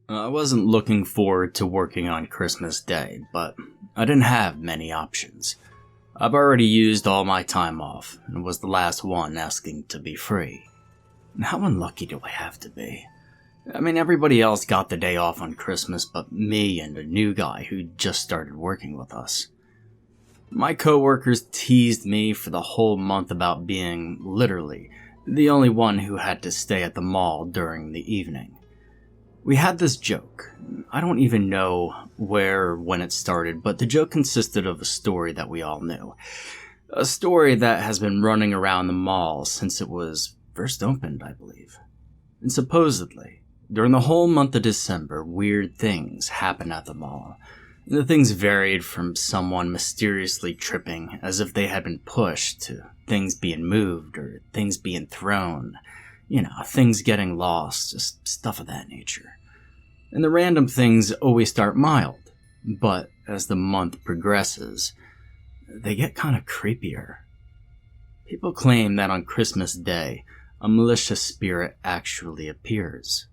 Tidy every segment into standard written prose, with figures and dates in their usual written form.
I wasn't looking forward to working on Christmas Day, but I didn't have many options. I've already used all my time off, and was the last one asking to be free. And how unlucky do I have to be? I mean, everybody else got the day off on Christmas but me and a new guy who just started working with us. My coworkers teased me for the whole month about being, literally, the only one who had to stay at the mall during the evening. We had this joke. I don't even know where or when it started, but the joke consisted of a story that we all knew. A story that has been running around the mall since it was first opened, I believe. And supposedly, during the whole month of December, weird things happen at the mall. The things varied from someone mysteriously tripping as if they had been pushed to things being moved or things being thrown. You know, things getting lost, just stuff of that nature. And the random things always start mild, but as the month progresses, they get kind of creepier. People claim that on Christmas Day, a malicious spirit actually appears.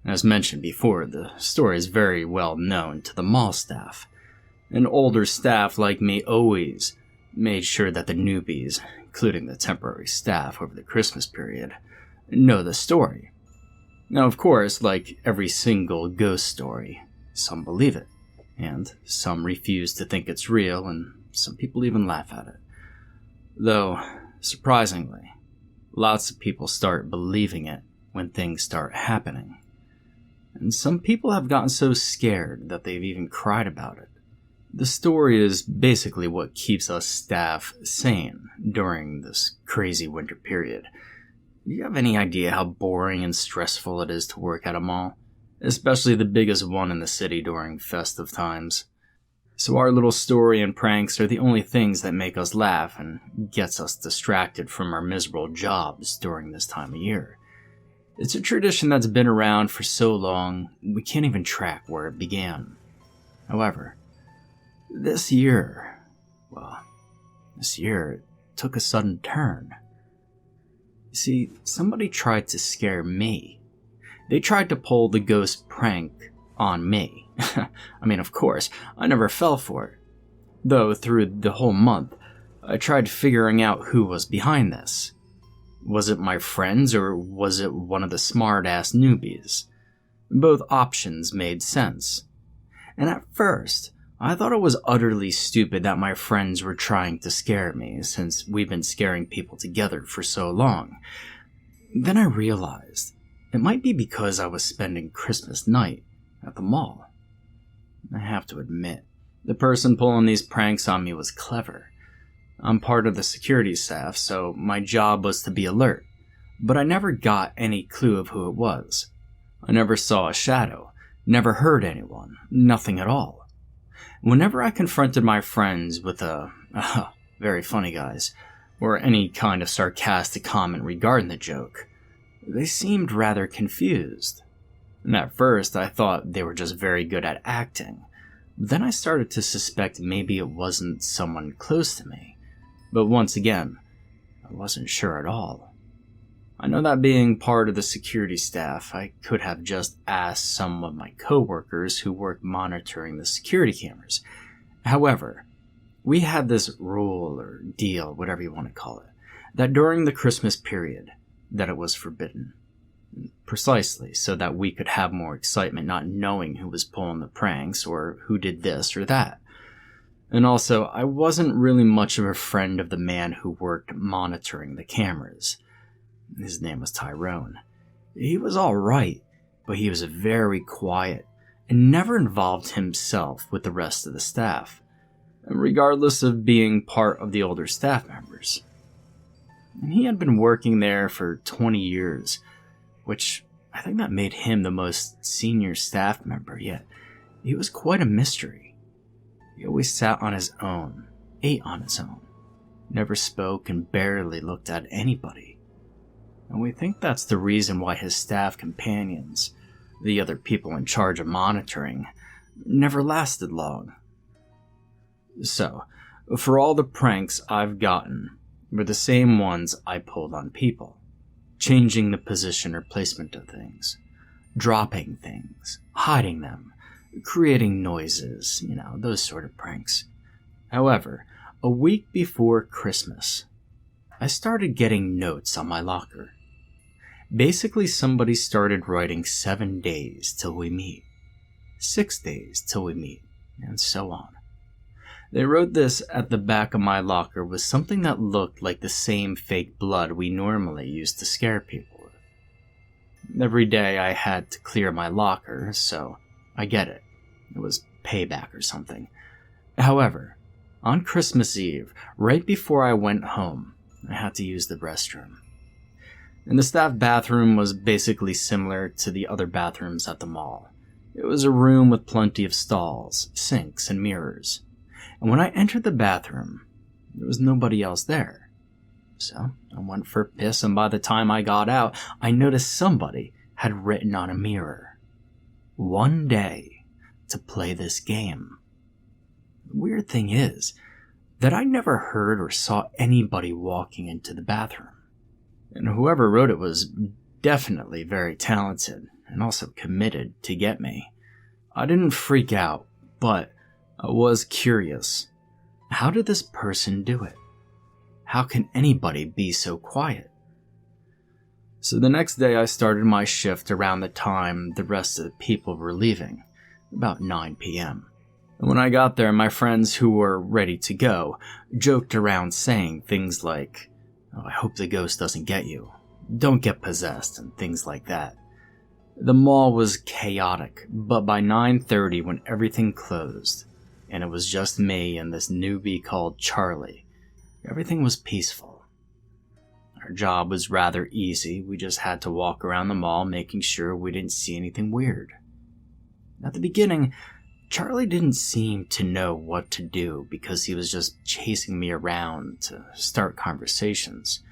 As mentioned before, the story is very well known to the mall staff. And older staff like me always made sure that the newbies, including the temporary staff over the Christmas period, know the story. Now, of course, like every single ghost story, some believe it, and some refuse to think it's real, and some people even laugh at it. Though, surprisingly, lots of people start believing it when things start happening. And some people have gotten so scared that they've even cried about it. The story is basically what keeps us staff sane during this crazy winter period. Do you have any idea how boring and stressful it is to work at a mall? Especially the biggest one in the city during festive times. So our little story and pranks are the only things that make us laugh and gets us distracted from our miserable jobs during this time of year. It's a tradition that's been around for so long, we can't even track where it began. However, this year it took a sudden turn. You see, somebody tried to scare me. They tried to pull the ghost prank on me. I mean, of course, I never fell for it. Though, through the whole month, I tried figuring out who was behind this. Was it my friends, or was it one of the smart-ass newbies? Both options made sense. And at first, I thought it was utterly stupid that my friends were trying to scare me, since we've been scaring people together for so long. Then I realized it might be because I was spending Christmas night at the mall. I have to admit, the person pulling these pranks on me was clever. I'm part of the security staff, so my job was to be alert, but I never got any clue of who it was. I never saw a shadow, never heard anyone, nothing at all. Whenever I confronted my friends with very funny guys, or any kind of sarcastic comment regarding the joke, they seemed rather confused. And at first I thought they were just very good at acting, but then I started to suspect maybe it wasn't someone close to me. But once again, I wasn't sure at all. I know that being part of the security staff, I could have just asked some of my coworkers who worked monitoring the security cameras. However, we had this rule or deal, whatever you want to call it, that during the Christmas period, that it was forbidden. Precisely so that we could have more excitement not knowing who was pulling the pranks or who did this or that. And also, I wasn't really much of a friend of the man who worked monitoring the cameras. His name was Tyrone. He was alright, but he was very quiet and never involved himself with the rest of the staff, regardless of being part of the older staff members. And he had been working there for 20 years, which I think that made him the most senior staff member, yet he was quite a mystery. He always sat on his own, ate on his own, never spoke and barely looked at anybody. And we think that's the reason why his staff companions, the other people in charge of monitoring, never lasted long. So, for all the pranks I've gotten were the same ones I pulled on people, changing the position or placement of things, dropping things, hiding them, creating noises, those sort of pranks. However, a week before Christmas, I started getting notes on my locker. Basically, somebody started writing 7 days till we meet, 6 days till we meet, and so on. They wrote this at the back of my locker with something that looked like the same fake blood we normally use to scare people with. Every day I had to clear my locker, so I get it. It was payback or something. However, on Christmas Eve, right before I went home, I had to use the restroom. And the staff bathroom was basically similar to the other bathrooms at the mall. It was a room with plenty of stalls, sinks, and mirrors. And when I entered the bathroom, there was nobody else there. So I went for a piss, and by the time I got out, I noticed somebody had written on a mirror, "1 day to play this game." The weird thing is that I never heard or saw anybody walking into the bathroom. And whoever wrote it was definitely very talented and also committed to get me. I didn't freak out, but I was curious. How did this person do it? How can anybody be so quiet? So the next day I started my shift around the time the rest of the people were leaving, about 9 p.m. And when I got there, my friends who were ready to go joked around saying things like, "Oh, I hope the ghost doesn't get you. Don't get possessed," and things like that. The mall was chaotic, but by 9:30 when everything closed, and it was just me and this newbie called Charlie, everything was peaceful. Our job was rather easy. We just had to walk around the mall making sure we didn't see anything weird. At the beginning, Charlie didn't seem to know what to do because he was just chasing me around to start conversations.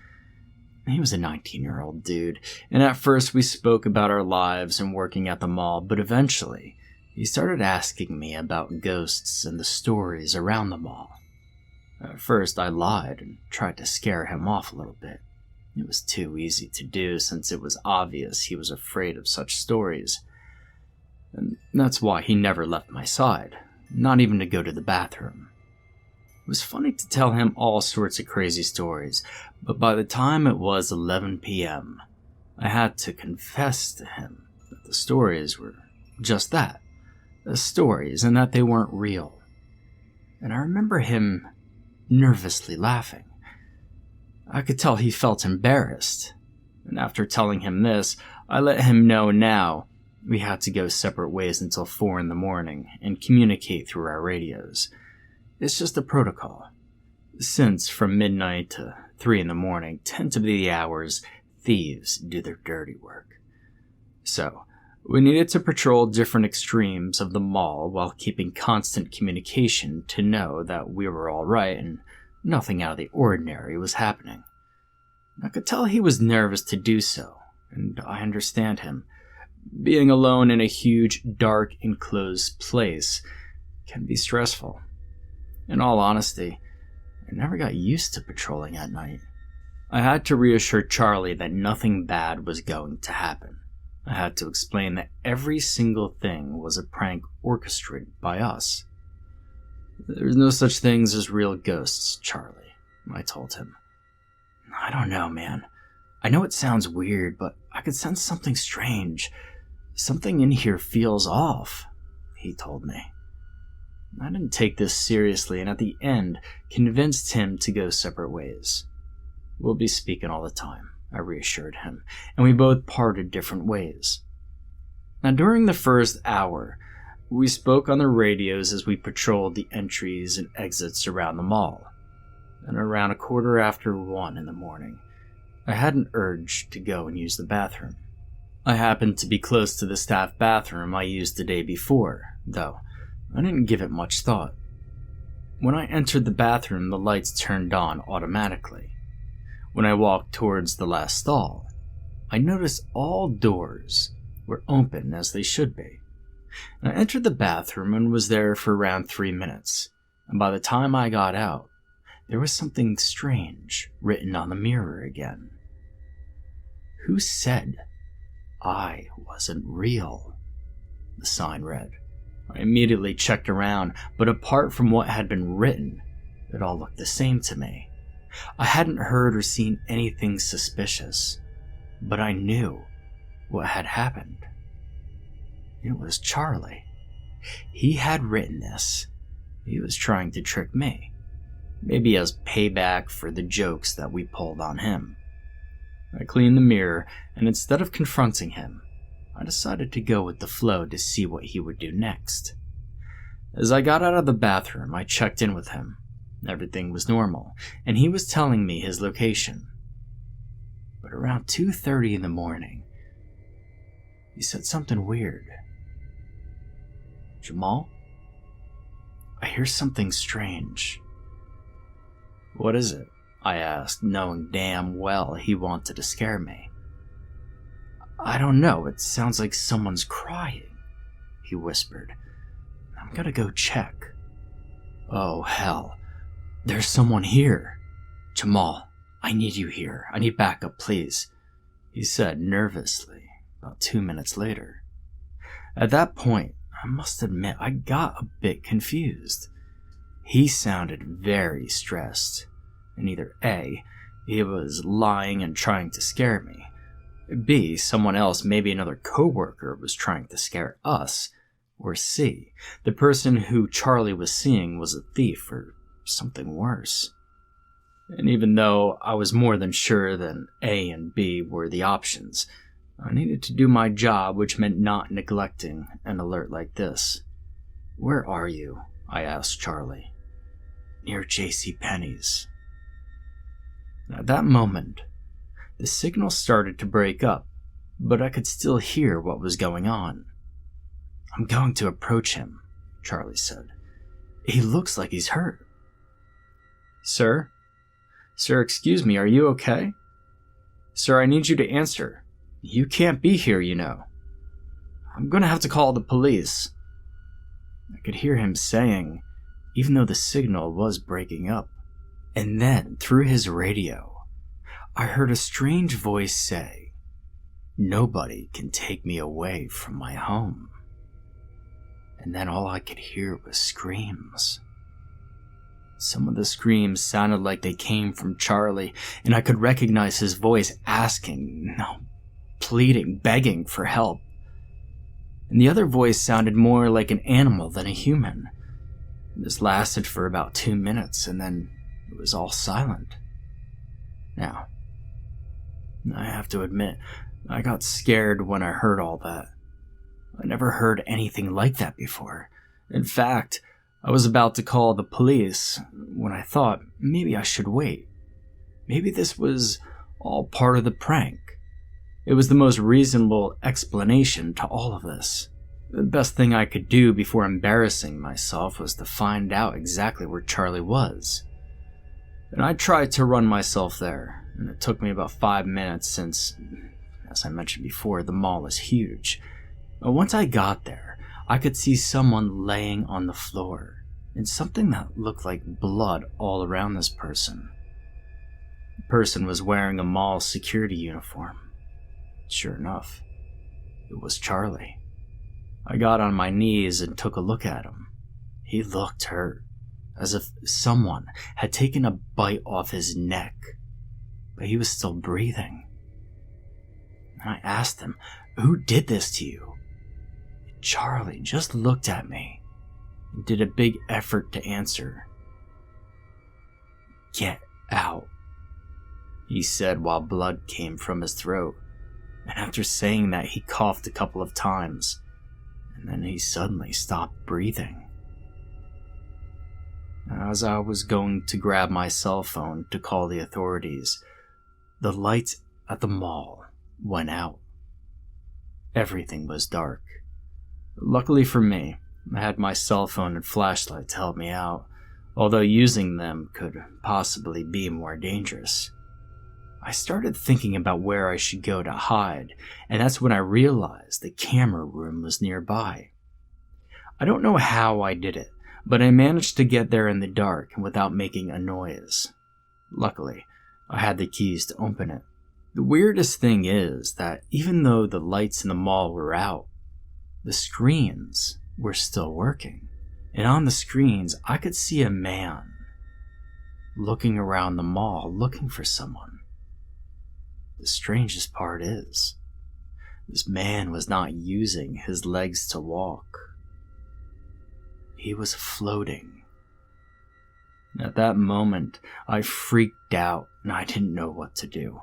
He was a 19-year-old dude, and at first we spoke about our lives and working at the mall, but eventually he started asking me about ghosts and the stories around the mall. At first I lied and tried to scare him off a little bit. It was too easy to do since it was obvious he was afraid of such stories. And that's why he never left my side, not even to go to the bathroom. It was funny to tell him all sorts of crazy stories, but by the time it was 11 p.m., I had to confess to him that the stories were just that, stories, and that they weren't real. And I remember him nervously laughing. I could tell he felt embarrassed, and after telling him this, I let him know now we had to go separate ways until 4 in the morning and communicate through our radios. It's just a protocol, since from midnight to 3 in the morning tend to be the hours thieves do their dirty work. So, we needed to patrol different extremes of the mall while keeping constant communication to know that we were all right and nothing out of the ordinary was happening. I could tell he was nervous to do so, and I understand him. Being alone in a huge, dark, enclosed place can be stressful. In all honesty, I never got used to patrolling at night. I had to reassure Charlie that nothing bad was going to happen. I had to explain that every single thing was a prank orchestrated by us. "There's no such things as real ghosts, Charlie," I told him. "I don't know, man. I know it sounds weird, but I could sense something strange. Something in here feels off," he told me. I didn't take this seriously, and at the end, convinced him to go separate ways. "We'll be speaking all the time," I reassured him, and we both parted different ways. Now, during the first hour, we spoke on the radios as we patrolled the entries and exits around the mall. And around 1:15 in the morning, I had an urge to go and use the bathroom. I happened to be close to the staff bathroom I used the day before, though I didn't give it much thought. When I entered the bathroom, the lights turned on automatically. When I walked towards the last stall, I noticed all doors were open as they should be. I entered the bathroom and was there for around 3 minutes, and by the time I got out, there was something strange written on the mirror again. Who said, I wasn't real, the sign read. I immediately checked around, but apart from what had been written, it all looked the same to me. I hadn't heard or seen anything suspicious, but I knew what had happened. It was Charlie. He had written this. He was trying to trick me, maybe as payback for the jokes that we pulled on him. I cleaned the mirror, and instead of confronting him, I decided to go with the flow to see what he would do next. As I got out of the bathroom, I checked in with him. Everything was normal, and he was telling me his location. But around 2:30 in the morning, he said something weird. "Jamal, I hear something strange." "What is it?" I asked, knowing damn well he wanted to scare me. "I don't know, it sounds like someone's crying," he whispered. "I'm gonna go check." "Oh, hell. There's someone here. Jamal, I need you here. I need backup, please," he said nervously, about 2 minutes later. At that point, I must admit I got a bit confused. He sounded very stressed, and either A, he was lying and trying to scare me, B, someone else, maybe another coworker, was trying to scare us, or C, the person who Charlie was seeing was a thief or something worse. And even though I was more than sure that A and B were the options, I needed to do my job, which meant not neglecting an alert like this. "Where are you?" I asked Charlie. "Near J.C. Penney's." At that moment, the signal started to break up, but I could still hear what was going on. "I'm going to approach him," Charlie said. "He looks like he's hurt." "Sir? Sir, excuse me, are you okay? Sir, I need you to answer. You can't be here, you know. I'm gonna have to call the police." I could hear him saying, even though the signal was breaking up. And then, through his radio, I heard a strange voice say, "Nobody can take me away from my home." And then all I could hear was screams. Some of the screams sounded like they came from Charlie, and I could recognize his voice asking, no, pleading, begging for help. And the other voice sounded more like an animal than a human. This lasted for about 2 minutes, and then it was all silent. Now, I have to admit, I got scared when I heard all that. I never heard anything like that before. In fact, I was about to call the police when I thought maybe I should wait. Maybe this was all part of the prank. It was the most reasonable explanation to all of this. The best thing I could do before embarrassing myself was to find out exactly where Charlie was. And I tried to run myself there, and it took me about 5 minutes since, as I mentioned before, the mall is huge. But once I got there, I could see someone laying on the floor, and something that looked like blood all around this person. The person was wearing a mall security uniform. Sure enough, it was Charlie. I got on my knees and took a look at him. He looked hurt, as if someone had taken a bite off his neck, but he was still breathing. I asked him, "Who did this to you?" Charlie just looked at me and did a big effort to answer. "Get out," he said while blood came from his throat. And after saying that, he coughed a couple of times, and then he suddenly stopped breathing. As I was going to grab my cell phone to call the authorities, the lights at the mall went out. Everything was dark. Luckily for me, I had my cell phone and flashlight to help me out, although using them could possibly be more dangerous. I started thinking about where I should go to hide, and that's when I realized the camera room was nearby. I don't know how I did it, but I managed to get there in the dark and without making a noise. Luckily, I had the keys to open it. The weirdest thing is that even though the lights in the mall were out, the screens were still working. And on the screens, I could see a man looking around the mall looking for someone. The strangest part is, this man was not using his legs to walk. He was floating. At that moment, I freaked out and I didn't know what to do.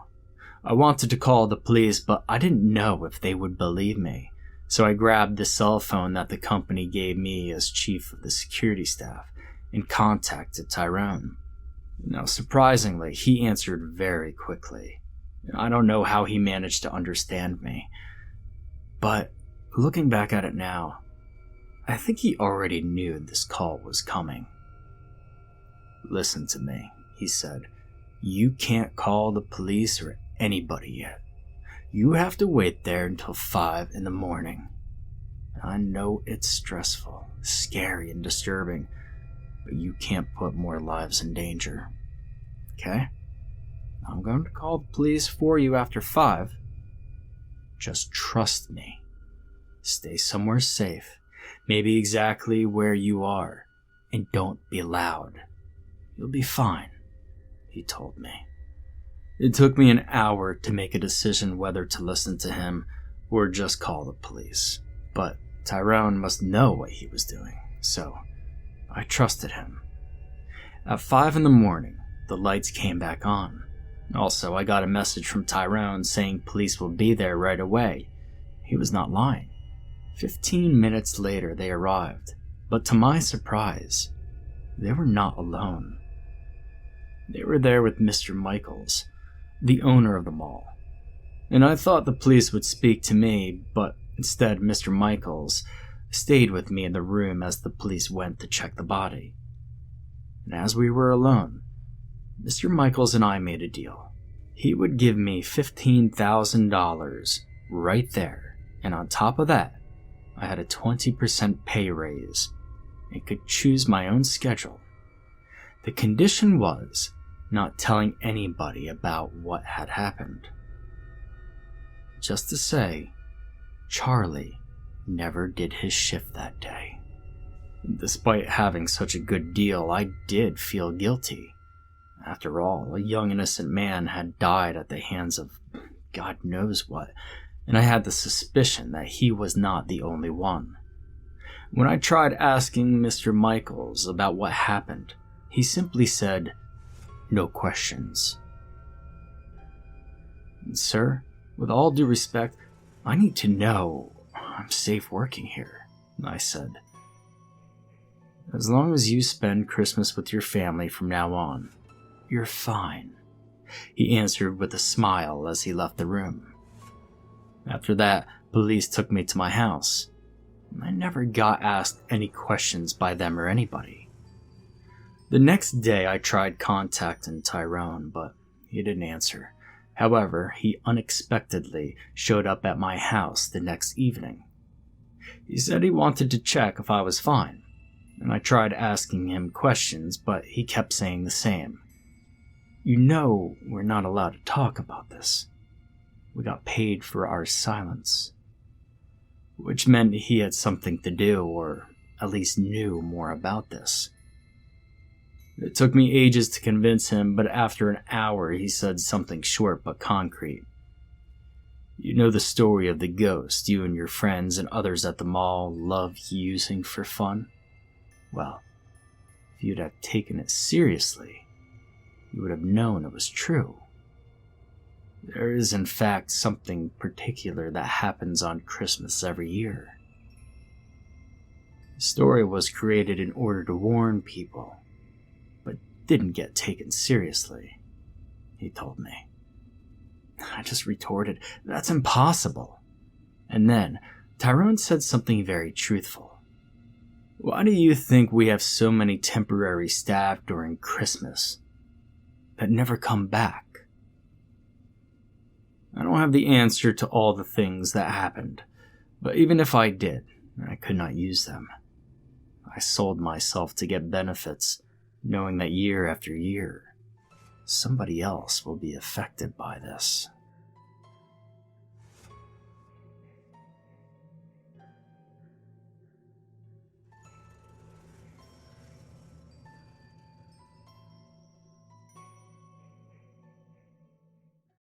I wanted to call the police, but I didn't know if they would believe me. So I grabbed the cell phone that the company gave me as chief of the security staff and contacted Tyrone. Now, surprisingly, he answered very quickly. I don't know how he managed to understand me, but looking back at it now, I think he already knew this call was coming. "Listen to me," he said. "You can't call the police or anybody yet. You have to wait there until 5 in the morning. I know it's stressful, scary, and disturbing, but you can't put more lives in danger. Okay? I'm going to call the police for you after 5. Just trust me. Stay somewhere safe, maybe exactly where you are, and don't be loud. You'll be fine," he told me. It took me an hour to make a decision whether to listen to him or just call the police, but Tyrone must know what he was doing, so I trusted him. At 5 in the morning, the lights came back on. Also, I got a message from Tyrone saying police will be there right away. He was not lying. 15 minutes later, they arrived, but to my surprise, they were not alone. They were there with Mr. Michaelis, the owner of the mall. And I thought the police would speak to me, but instead Mr. Michaelis stayed with me in the room as the police went to check the body. And as we were alone, Mr. Michaelis and I made a deal. He would give me $15,000 right there, and on top of that, I had a 20% pay raise and could choose my own schedule. The condition was not telling anybody about what had happened. Just to say, Charlie never did his shift that day. Despite having such a good deal, I did feel guilty. After all, a young innocent man had died at the hands of God knows what, and I had the suspicion that he was not the only one. When I tried asking Mr. Michaelis about what happened, he simply said, "No questions." "Sir, with all due respect, I need to know I'm safe working here," I said. "As long as you spend Christmas with your family from now on, you're fine," he answered with a smile as he left the room. After that, police took me to my house. I never got asked any questions by them or anybody. The next day I tried contacting Tyrone, but he didn't answer. However, he unexpectedly showed up at my house the next evening. He said he wanted to check if I was fine, and I tried asking him questions, but he kept saying the same. "You know we're not allowed to talk about this. We got paid for our silence," which meant he had something to do, or at least knew more about this. It took me ages to convince him, but after an hour he said something short but concrete. "You know the story of the ghost you and your friends and others at the mall love using for fun? Well, if you'd have taken it seriously, you would have known it was true. There is in fact something particular that happens on Christmas every year. The story was created in order to warn people, but didn't get taken seriously," he told me. I just retorted, "That's impossible." And then Tyrone said something very truthful. "Why do you think we have so many temporary staff during Christmas that never come back?" I don't have the answer to all the things that happened, but even if I did, I could not use them. I sold myself to get benefits, knowing that year after year, somebody else will be affected by this.